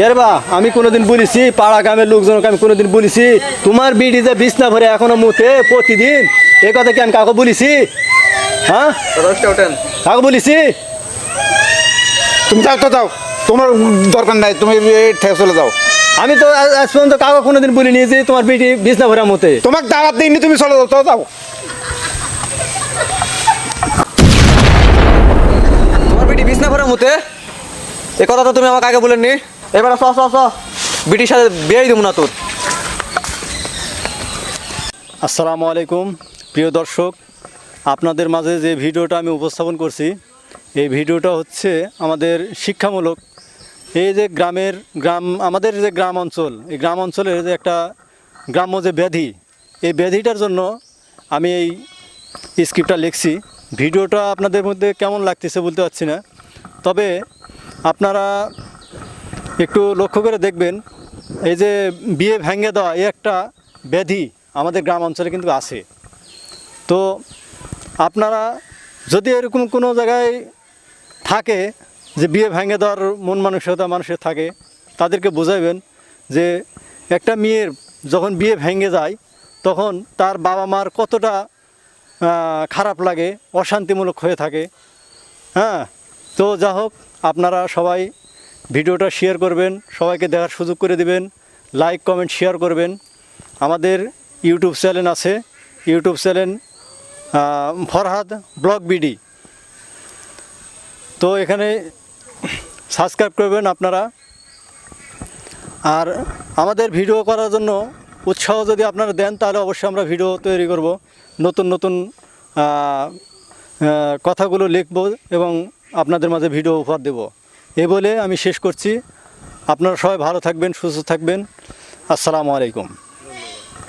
কেরবা আমি কোনোদিন বলেছি পাড়া গ্রামের লোকজনকে আমি কোনোদিন বলেছি তোমার বিড়ি যে বিছনা ভরে এখনো মুতে প্রতিদিন এই কথা কি আমি কাউকে বলেছি? হ্যাঁ ওঠেন। কাউকে বলেছি? তুমি যাও তো যাও, তোমার দরকার নাই, তুমি থেকে চলে যাও। আমি তো আজ পর্যন্ত কাউকে কোনোদিন বলিনি যে তোমার বিড়ি বিছনা ভরে মুতে। তোমাকে দাওয়াত দিইনি, তুমি চলে যাও তো যাও। তোমার বিটি বিছনা ভরা মতে এ কথা তো তুমি আমাকে আগে বলেননি। এবার বিটির সাথে বিয়ে দেবো না তোর। আসসালামু আলাইকুম প্রিয় দর্শক, আপনাদের মাঝে যে ভিডিওটা আমি উপস্থাপন করছি এই ভিডিওটা হচ্ছে আমাদের শিক্ষামূলক। এই যে আমাদের যে গ্রাম অঞ্চল, এই গ্রাম অঞ্চলের যে একটা গ্রাম্য যে ব্যাধি, এই ব্যাধিটার জন্য আমি এই স্ক্রিপ্টটা লিখছি। ভিডিওটা আপনাদের মধ্যে কেমন লাগতেছে বলতে পারছি না, তবে আপনারা একটু লক্ষ্য করে দেখবেন এই যে বিয়ে ভেঙে দেওয়া এই একটা ব্যাধি আমাদের গ্রাম অঞ্চলে কিন্তু আছে। তো আপনারা যদি এরকম কোনো জায়গায় থাকে যে বিয়ে ভেঙে দেওয়ার মন মানসিকতা মানুষের থাকে, তাদেরকে বোঝাইবেন যে একটা মেয়ের যখন বিয়ে ভেঙে যায় তখন তার বাবা মার কতটা খারাপ লাগে, অশান্তিমূলক হয়ে থাকে। হ্যাঁ, তো যা হোক, আপনারা সবাই ভিডিওটা শেয়ার করবেন, সবাইকে দেখার সুযোগ করে দিবেন, লাইক কমেন্ট শেয়ার করবেন। আমাদের ইউটিউব চ্যানেল আছে, YouTube channel Farhad blog BD, তো এখানে সাবস্ক্রাইব করবেন আপনারা। আর আমাদের ভিডিও করার জন্য উৎসাহ যদি আপনারা দেন তাহলে অবশ্যই আমরা ভিডিও তৈরি করব, নতুন নতুন কথাগুলো লিখব এবং আপনাদের মাঝে ভিডিও উপহার দেব। এ বলে আমি শেষ করছি। আপনারা সবাই ভালো থাকবেন, সুস্থ থাকবেন। আসসালামু আলাইকুম।